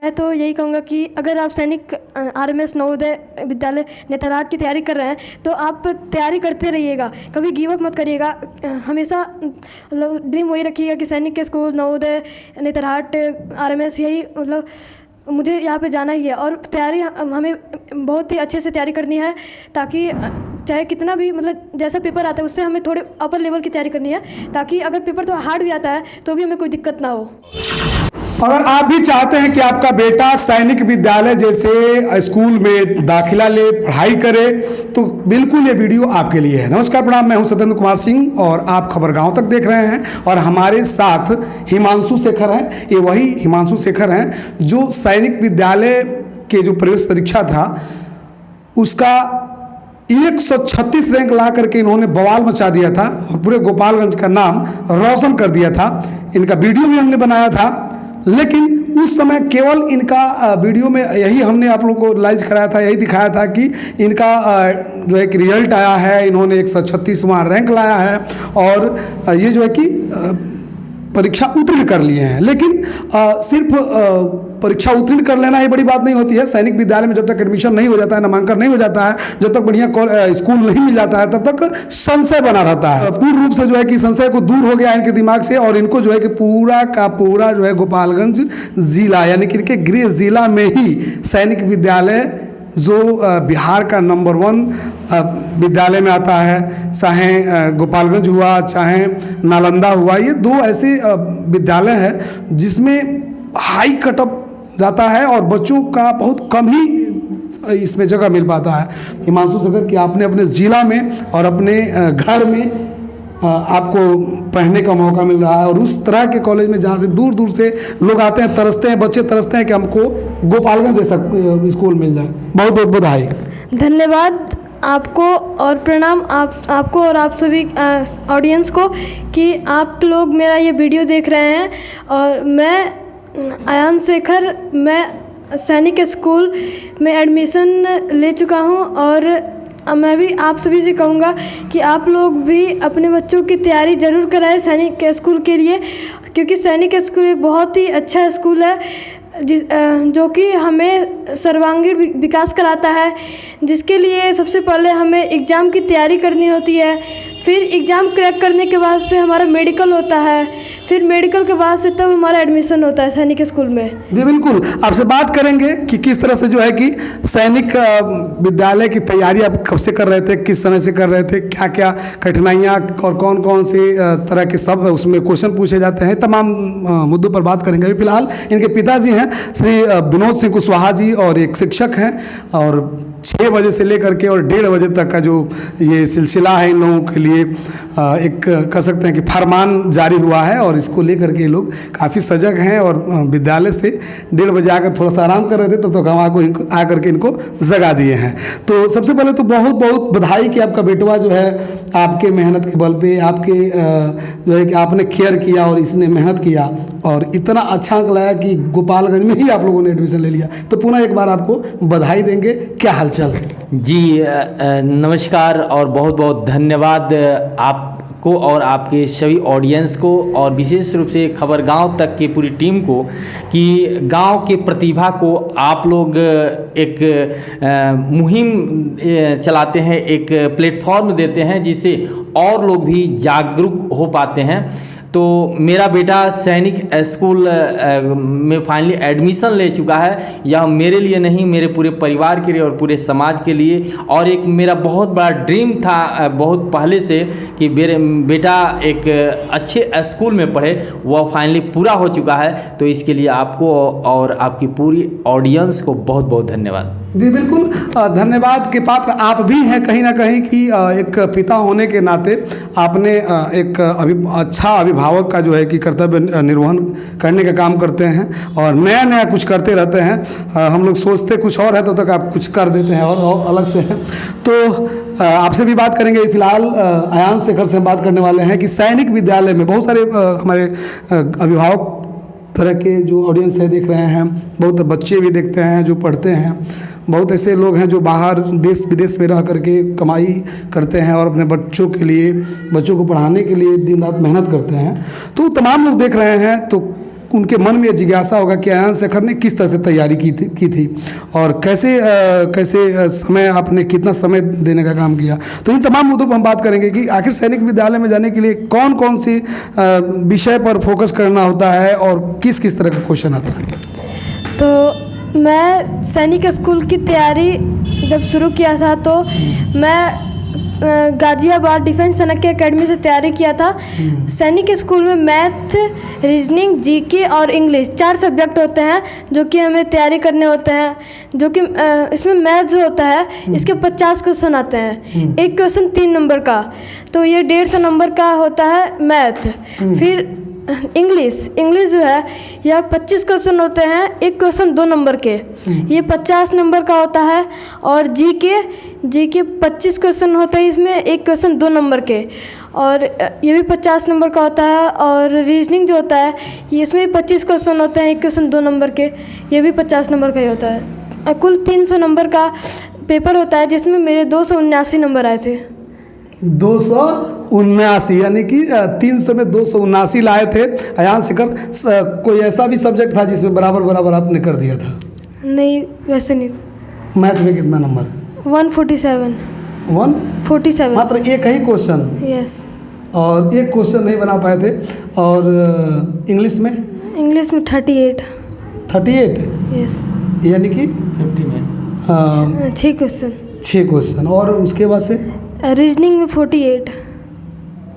मैं तो यही कहूँगा कि अगर आप सैनिक आरएमएस नवोदय विद्यालय नेतरहाट की तैयारी कर रहे हैं तो आप तैयारी करते रहिएगा, कभी गिव अप मत करिएगा। हमेशा मतलब ड्रीम वही रखिएगा कि सैनिक के स्कूल नवोदय नेतरहाट आरएमएस यही मतलब मुझे यहाँ पे जाना ही है। और तैयारी हमें बहुत ही अच्छे से तैयारी करनी है ताकि चाहे कितना भी मतलब जैसा पेपर आता है उससे हमें थोड़े अपर लेवल की तैयारी करनी है ताकि अगर पेपर थोड़ा हार्ड भी आता है तो भी हमें कोई दिक्कत ना हो। अगर आप भी चाहते हैं कि आपका बेटा सैनिक विद्यालय जैसे स्कूल में दाखिला ले, पढ़ाई करे, तो बिल्कुल ये वीडियो आपके लिए है। नमस्कार, प्रणाम, मैं हूं सत्येंद्र कुमार सिंह और आप खबर गांव तक देख रहे हैं। और हमारे साथ हिमांशु शेखर हैं। ये वही हिमांशु शेखर हैं जो सैनिक विद्यालय के जो प्रवेश परीक्षा था उसका 136 रैंक ला करके इन्होंने बवाल मचा दिया था और पूरे गोपालगंज का नाम रोशन कर दिया था। इनका वीडियो भी हमने बनाया था, लेकिन उस समय केवल इनका वीडियो में यही हमने आप लोगों को लाइव कराया था, यही दिखाया था कि इनका जो है कि रिजल्ट आया है, इन्होंने 136वां रैंक लाया है और ये जो है कि परीक्षा उत्तीर्ण कर लिए हैं। लेकिन सिर्फ परीक्षा उत्तीर्ण कर लेना ही बड़ी बात नहीं होती है। सैनिक विद्यालय में जब तक एडमिशन नहीं हो जाता है, नामांकन नहीं हो जाता है, जब तक बढ़िया स्कूल नहीं मिल जाता है, तब तक संशय बना रहता है। पूर्ण रूप से जो है कि संशय को दूर हो गया इनके दिमाग से और इनको जो है कि पूरा का पूरा जो है गोपालगंज जिला यानी कि इनके गृह जिला में ही सैनिक विद्यालय जो बिहार का नंबर 1 विद्यालय में आता है, चाहे गोपालगंज हुआ चाहे नालंदा हुआ, ये 2 ऐसे विद्यालय हैं जिसमें हाई कटअप जाता है और बच्चों का बहुत कम ही इसमें जगह मिल पाता है। हिमांशु शेखर कि आपने अपने ज़िला में और अपने घर में आपको पढ़ने का मौका मिल रहा है और उस तरह के कॉलेज में जहाँ से दूर दूर से लोग आते हैं, तरसते हैं, बच्चे तरसते हैं कि हमको गोपालगंज जैसा स्कूल मिल जाए। बहुत बहुत बधाई। धन्यवाद आपको और प्रणाम आपको और आप सभी ऑडियंस को कि आप लोग मेरा ये वीडियो देख रहे हैं। और मैं अयान शेखर, मैं सैनिक स्कूल में एडमिशन ले चुका हूँ और मैं भी आप सभी से कहूँगा कि आप लोग भी अपने बच्चों की तैयारी ज़रूर कराएं सैनिक स्कूल के लिए, क्योंकि सैनिक स्कूल एक बहुत ही अच्छा स्कूल है जो कि हमें सर्वांगीण विकास कराता है, जिसके लिए सबसे पहले हमें एग्ज़ाम की तैयारी करनी होती है। फिर एग्ज़ाम क्रैक करने के बाद से हमारा मेडिकल होता है, फिर मेडिकल के बाद से तब हमारा एडमिशन होता है सैनिक स्कूल में। जी बिल्कुल, आपसे बात करेंगे कि किस तरह से जो है कि सैनिक विद्यालय की तैयारी आप कब से कर रहे थे, किस समय से कर रहे थे, क्या क्या कठिनाइयाँ और कौन कौन से तरह के सब उसमें क्वेश्चन पूछे जाते हैं, तमाम मुद्दों पर बात करेंगे। अभी फिलहाल इनके पिताजी हैं श्री विनोद सिंह कुशवाहा जी और एक शिक्षक हैं और 6 बजे से लेकर के और 1:30 बजे तक का जो ये सिलसिला है इन लोगों के लिए एक कह सकते हैं कि फरमान जारी हुआ है और इसको लेकर के लोग काफ़ी सजग हैं और विद्यालय से 1:30 बजे आकर थोड़ा सा आराम कर रहे थे, तब तक हम आकर के इनको जगा दिए हैं। तो सबसे पहले तो बहुत बहुत बधाई कि आपका बेटवा जो है आपके मेहनत के बल पे आपके जो है कि आपने केयर किया और इसने मेहनत किया और इतना अच्छा अंक लाया कि गोपालगंज में ही आप लोगों ने एडमिशन ले लिया। तो पुनः एक बार आपको बधाई देंगे। क्या हालचाल है? जी नमस्कार और बहुत बहुत धन्यवाद आपको और आपके सभी ऑडियंस को और विशेष रूप से खबर गांव तक की पूरी टीम को कि गांव के प्रतिभा को आप लोग एक मुहिम चलाते हैं, एक प्लेटफॉर्म देते हैं जिससे और लोग भी जागरूक हो पाते हैं। तो मेरा बेटा सैनिक स्कूल में फाइनली एडमिशन ले चुका है। यह मेरे लिए नहीं, मेरे पूरे परिवार के लिए और पूरे समाज के लिए और एक मेरा बहुत बड़ा ड्रीम था बहुत पहले से कि मेरे बेटा एक अच्छे स्कूल में पढ़े, वह फाइनली पूरा हो चुका है। तो इसके लिए आपको और आपकी पूरी ऑडियंस को बहुत बहुत धन्यवाद। जी बिल्कुल, धन्यवाद के पात्र आप भी हैं कहीं ना कहीं कि एक पिता होने के नाते आपने एक अच्छा अभिभावक का जो है कि कर्तव्य निर्वहन करने का काम करते हैं और नया नया कुछ करते रहते हैं। हम लोग सोचते कुछ और है तब तक आप कुछ कर देते हैं और अलग से हैं। तो आपसे भी बात करेंगे। फिलहाल अयान शेखर से हम बात करने वाले हैं कि सैनिक विद्यालय में बहुत सारे हमारे अभिभावक तरह के जो ऑडियंस है देख रहे हैं, बहुत बच्चे भी देखते हैं जो पढ़ते हैं, बहुत ऐसे लोग हैं जो बाहर देश विदेश में रह करके कमाई करते हैं और अपने बच्चों के लिए, बच्चों को पढ़ाने के लिए दिन रात मेहनत करते हैं। तो तमाम लोग देख रहे हैं। तो उनके मन में ये जिज्ञासा होगा कि अयान शेखर ने किस तरह से तैयारी की थी और कैसे समय आपने कितना समय देने का काम किया। तो इन तमाम मुद्दों पर हम बात करेंगे कि आखिर सैनिक विद्यालय में जाने के लिए कौन कौन सी विषय पर फोकस करना होता है और किस किस तरह का क्वेश्चन आता है। तो मैं सैनिक स्कूल की तैयारी जब शुरू किया था तो मैं गाज़ियाबाद डिफेंस चाणक्य एकेडमी से तैयारी किया था। सैनिक स्कूल में मैथ, रीजनिंग, जीके और इंग्लिश 4 सब्जेक्ट होते हैं जो कि हमें तैयारी करने होते हैं। जो कि इसमें मैथ जो होता है इसके 50 क्वेश्चन आते हैं, एक क्वेश्चन 3 नंबर का, तो ये 150 नंबर का होता है मैथ। फिर इंग्लिश जो है यह 25 क्वेश्चन होते हैं, एक क्वेश्चन 2 नंबर के, ये 50 नंबर का होता है। और जीके 25 क्वेश्चन होता है, इसमें एक क्वेश्चन 2 नंबर के, और ये भी 50 नंबर का होता है। और रीजनिंग जो होता है इसमें भी 25 क्वेश्चन होते हैं, एक क्वेश्चन 2 नंबर के, ये भी 50 नंबर का ही होता है। कुल 300 नंबर का पेपर होता है जिसमें मेरे 279 नंबर आए थे। 279 यानी कि 300 में 279 लाए थे अयान शेखर। कोई ऐसा भी सब्जेक्ट था जिसमें बराबर आपने कर दिया था? नहीं, वैसे नहीं। मैथ में कितना नंबर है? 147। 147 मात्र एक ही क्वेश्चन? यस। और एक क्वेश्चन नहीं बना पाए थे। और इंग्लिश में? इंग्लिश में 38। 38? यस। यानी कि 50 में 6 क्वेश्चन। 6 क्वेश्चन। और उसके बाद से रीजनिंग में 48।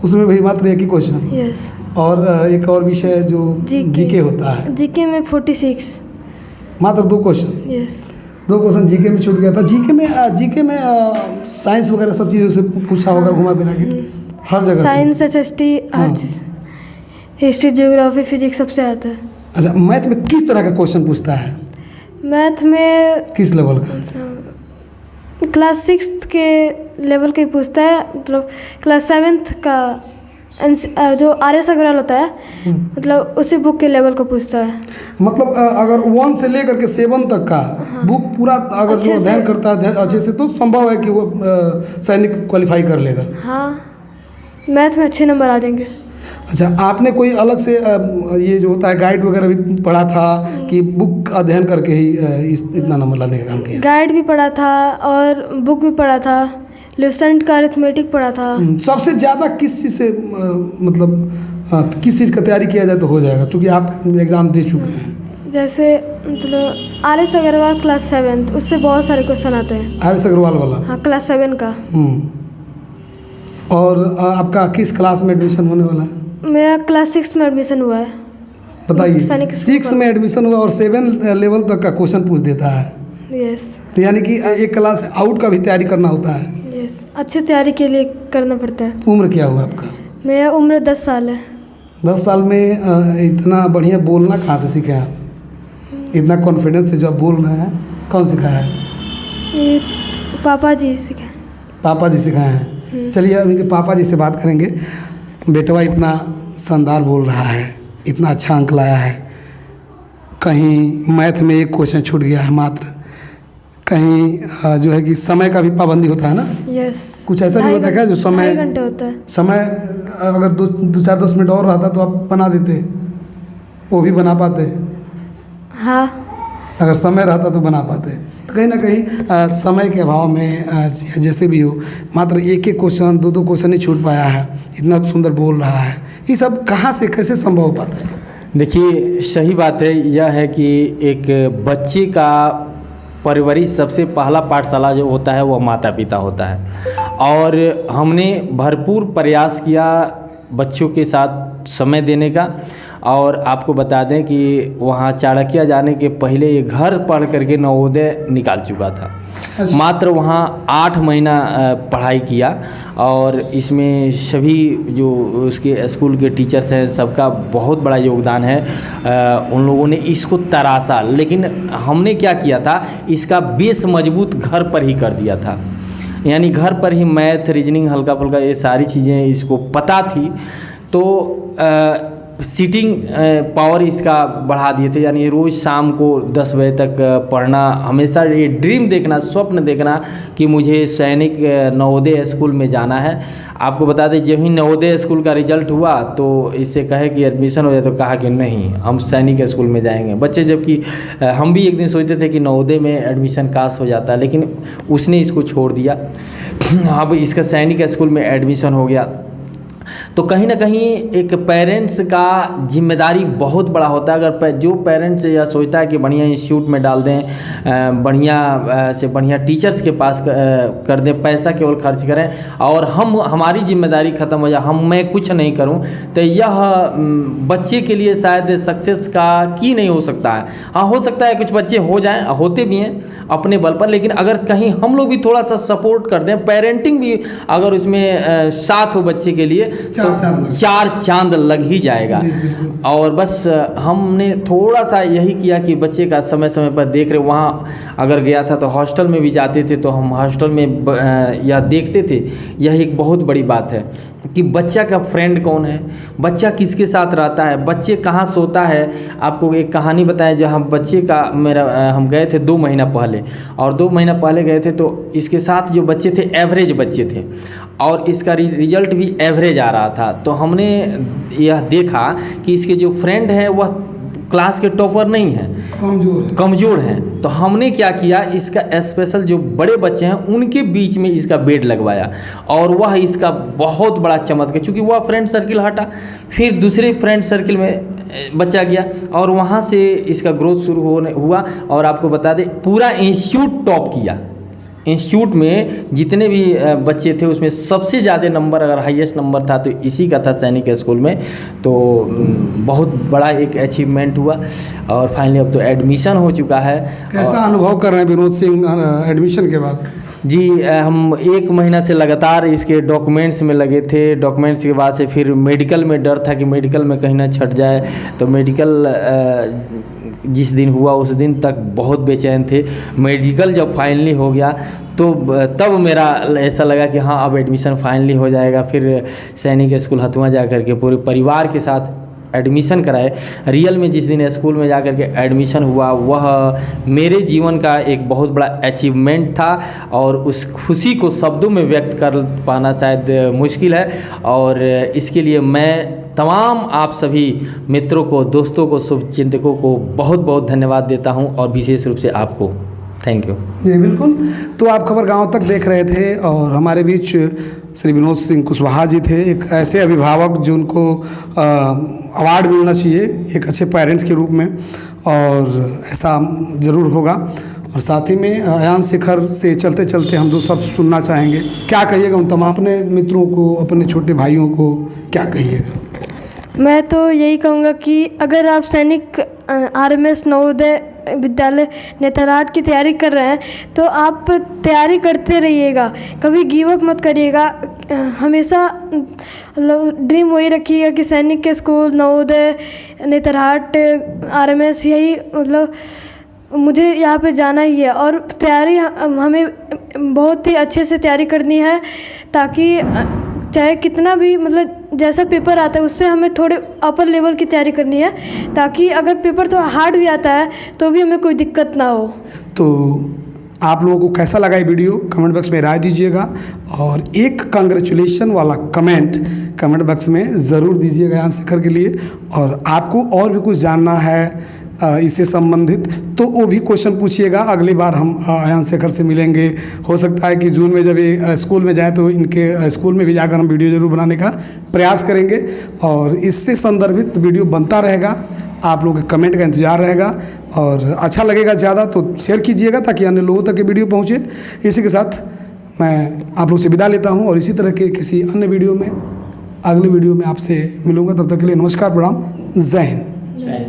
उसमें भी मात्र एक ही क्वेश्चन? यस। और एक और विषय जो जीके होता है? जीके में 46। मात्र 2 क्वेश्चन? यस। 2 क्वेश्चन जीके में छूट गया था। जीके में साइंस वगैरह सब चीज़ों से पूछा होगा घुमा फिरा के हर जगह? साइंस, HST, हर चीज़, हिस्ट्री, ज्योग्राफी, फिजिक्स सबसे आता है। अच्छा, मैथ में किस तरह का क्वेश्चन पूछता है? मैथ में किस लेवल का? क्लास 6 के लेवल का ही पूछता है, मतलब क्लास 7th का जो RS अग्रवाल होता है, मतलब उसी बुक के लेवल का पूछता है। मतलब अगर 1 से लेकर के 7 तक का बुक पूरा अगर जो अध्ययन करता है अच्छे से तो संभव है कि वो सैनिक क्वालिफाई कर लेगा। हाँ, मैथ में अच्छे नंबर आ जाएंगे। अच्छा, आपने कोई अलग से ये जो होता है गाइड वगैरह भी पढ़ा था कि बुक अध्ययन करके ही इतना नंबर लाने का काम किया? गाइड भी पढ़ा था और बुक भी पढ़ा था, लुसेंट का अरिथमेटिक पढ़ा था। सबसे ज़्यादा किस चीज़ से मतलब किस चीज़ का तैयारी किया जाए तो हो जाएगा, क्योंकि आप एग्ज़ाम दे चुके हैं? जैसे मतलब RS अग्रवाल क्लास 7th, उससे बहुत सारे क्वेश्चन आते हैं। RS अग्रवाल वाला? हाँ, क्लास 7 का। और आपका किस क्लास में एडमिशन होने वाला है? मेरा क्लास 6 में एडमिशन हुआ है। बताइए, 6 में एडमिशन हुआ और 7 लेवल तक का क्वेश्चन पूछ देता है। यस। तो यानी कि एक क्लास आउट का भी तैयारी करना होता है? यस, अच्छी तैयारी के लिए करना पड़ता है। उम्र क्या हुआ आपका? मेरा उम्र 10 साल है। 10 साल में इतना बढ़िया बोलना कहाँ से सीखे आप? इतना कॉन्फिडेंस से जो आप बोल रहे हैं, कौन सिखाया है? ये पापा जी सिखाए। पापा जी सिखाए हैं। चलिए अब इनके पापा जी से बात करेंगे। बेटवा इतना शानदार बोल रहा है, इतना अच्छा अंक लाया है, कहीं मैथ में एक क्वेश्चन छूट गया है मात्र, कहीं जो है कि समय का भी पाबंदी होता है ना? यस। कुछ ऐसा भी होता है क्या जो समय? 2.5 घंटे होता है। समय अगर 2-4-10 मिनट और रहता तो आप बना देते, वो भी बना पाते? हाँ, अगर समय रहता तो बना पाते। तो कहीं ना कहीं समय के अभाव में जैसे भी हो मात्र एक क्वेश्चन 2 क्वेश्चन ही छूट पाया है, इतना सुंदर बोल रहा है। ये सब कहाँ से कैसे संभव हो पाता है? देखिए, सही बात है, यह है कि एक बच्चे का परवरिश सबसे पहला पाठशाला जो होता है वह माता पिता होता है। और हमने भरपूर प्रयास किया बच्चों के साथ समय देने का। और आपको बता दें कि वहाँ चाणक्य जाने के पहले ये घर पढ़ करके नवोदय निकाल चुका था। अच्छा। मात्र वहाँ 8 महीना पढ़ाई किया और इसमें सभी जो उसके स्कूल के टीचर्स हैं सबका बहुत बड़ा योगदान है। उन लोगों ने इसको तराशा, लेकिन हमने क्या किया था, इसका बेस मजबूत घर पर ही कर दिया था। यानी घर पर ही मैथ, रीजनिंग, हल्का फुल्का ये सारी चीज़ें इसको पता थी। तो सीटिंग पावर इसका बढ़ा दिए थे, यानी रोज़ शाम को 10 बजे तक पढ़ना, हमेशा ये ड्रीम देखना, स्वप्न देखना कि मुझे सैनिक नवोदय स्कूल में जाना है। आपको बता दें, जब ही नवोदय स्कूल का रिजल्ट हुआ तो इससे कहे कि एडमिशन हो जाए, तो कहा कि नहीं, हम सैनिक स्कूल में जाएंगे बच्चे। जबकि हम भी एक दिन सोचते थे कि नवोदय में एडमिशन काश हो जाता है, लेकिन उसने इसको छोड़ दिया। अब इसका सैनिक स्कूल में एडमिशन हो गया। तो कहीं ना कहीं एक पेरेंट्स का जिम्मेदारी बहुत बड़ा होता है। अगर जो पेरेंट्स यह सोचता है कि बढ़िया इंस्टीट्यूट में डाल दें, बढ़िया से बढ़िया टीचर्स के पास कर दें, पैसा केवल खर्च करें और हमारी जिम्मेदारी ख़त्म हो जाए, मैं कुछ नहीं करूं, तो यह बच्चे के लिए शायद सक्सेस का की नहीं हो सकता है। हाँ, हो सकता है कुछ बच्चे हो जाएं, होते भी हैं अपने बल पर, लेकिन अगर कहीं हम लोग भी थोड़ा सा सपोर्ट कर दें, पेरेंटिंग भी अगर उसमें साथ हो बच्चे के लिए, तो 4 चांद लग ही जाएगा। और बस हमने थोड़ा सा यही किया कि बच्चे का समय समय पर देख रहे। वहाँ अगर गया था तो हॉस्टल में भी जाते थे, तो हम हॉस्टल में या देखते थे। यह एक बहुत बड़ी बात है कि बच्चा का फ्रेंड कौन है, बच्चा किसके साथ रहता है, बच्चे कहाँ सोता है। आपको एक कहानी बताएं, जहाँ बच्चे का हम गए थे 2 महीना पहले, और 2 महीना पहले गए थे तो इसके साथ जो बच्चे थे एवरेज बच्चे थे और इसका रिजल्ट भी एवरेज आ रहा था। तो हमने यह देखा कि इसके जो फ्रेंड है वह क्लास के टॉपर नहीं है, कमज़ोर हैं। तो हमने क्या किया, इसका स्पेशल जो बड़े बच्चे हैं उनके बीच में इसका बेड लगवाया और वह इसका बहुत बड़ा चमत्कार, क्योंकि वह फ्रेंड सर्किल हटा, फिर दूसरे फ्रेंड सर्किल में बच्चा गया और वहाँ से इसका ग्रोथ शुरू हुआ। और आपको बता दें, पूरा इंस्टीट्यूट टॉप किया। इंस्टीट्यूट में जितने भी बच्चे थे उसमें सबसे ज़्यादा नंबर, अगर हाईएस्ट नंबर था तो इसी का था सैनिक स्कूल में। तो बहुत बड़ा एक अचीवमेंट हुआ और फाइनली अब तो एडमिशन हो चुका है। कैसा अनुभव कर रहे हैं विनोद सिंह एडमिशन के बाद? जी, हम 1 महीना से लगातार इसके डॉक्यूमेंट्स में लगे थे। डॉक्यूमेंट्स के बाद से फिर मेडिकल में डर था कि मेडिकल में कहीं ना छट जाए। तो मेडिकल जिस दिन हुआ उस दिन तक बहुत बेचैन थे। मेडिकल जब फाइनली हो गया तो तब मेरा ऐसा लगा कि हाँ, अब एडमिशन फाइनली हो जाएगा। फिर सैनिक स्कूल हथुआ जा कर के पूरे परिवार के साथ एडमिशन कराए। रियल में जिस दिन स्कूल में जा कर के एडमिशन हुआ वह मेरे जीवन का एक बहुत बड़ा अचीवमेंट था और उस खुशी को शब्दों में व्यक्त कर पाना शायद मुश्किल है। और इसके लिए मैं तमाम आप सभी मित्रों को, दोस्तों को, शुभचिंतकों को बहुत बहुत धन्यवाद देता हूं और विशेष रूप से आपको थैंक यू। जी बिल्कुल। तो आप खबर गांव तक देख रहे थे और हमारे बीच श्री विनोद सिंह कुशवाहा जी थे, एक ऐसे अभिभावक जो उनको अवार्ड मिलना चाहिए एक अच्छे पेरेंट्स के रूप में, और ऐसा ज़रूर होगा। और साथ ही में अयान शेखर से चलते चलते हम 2 शब्द सुनना चाहेंगे। क्या कहिएगा उन तमाम अपने मित्रों को, अपने छोटे भाइयों को क्या कहिएगा? मैं तो यही कहूँगा कि अगर आप सैनिक RMS नवोदय विद्यालय नेतरहाट की तैयारी कर रहे हैं तो आप तैयारी करते रहिएगा, कभी गिव अप मत करिएगा। हमेशा ड्रीम वही रखिएगा कि सैनिक के स्कूल, नवोदय, नेतरहाट, RMS, यही मतलब मुझे यहाँ पे जाना ही है। और तैयारी हमें बहुत ही अच्छे से तैयारी करनी है, ताकि चाहे कितना भी मतलब जैसा पेपर आता है उससे हमें थोड़े अपर लेवल की तैयारी करनी है, ताकि अगर पेपर थोड़ा हार्ड भी आता है तो भी हमें कोई दिक्कत ना हो। तो आप लोगों को कैसा लगा ये वीडियो कमेंट बॉक्स में राय दीजिएगा और एक कांग्रेचुलेशन वाला कमेंट बॉक्स में ज़रूर दीजिएगा अयान शेखर के लिए। और आपको और भी कुछ जानना है इससे संबंधित तो वो भी क्वेश्चन पूछिएगा। अगली बार हम अयान शेखर से मिलेंगे। हो सकता है कि जून में जब ये स्कूल में जाए तो इनके स्कूल में भी जाकर हम वीडियो ज़रूर बनाने का प्रयास करेंगे और इससे संदर्भित वीडियो बनता रहेगा। आप लोगों के कमेंट का इंतजार रहेगा और अच्छा लगेगा ज़्यादा तो शेयर कीजिएगा ताकि अन्य लोगों तक ये वीडियो पहुँचे। इसी के साथ मैं आप लोग से विदा लेता हूँ और इसी तरह के किसी अन्य वीडियो में, अगले वीडियो में आपसे मिलूँगा। तब तक के लिए नमस्कार, प्रणाम, जय हिंद।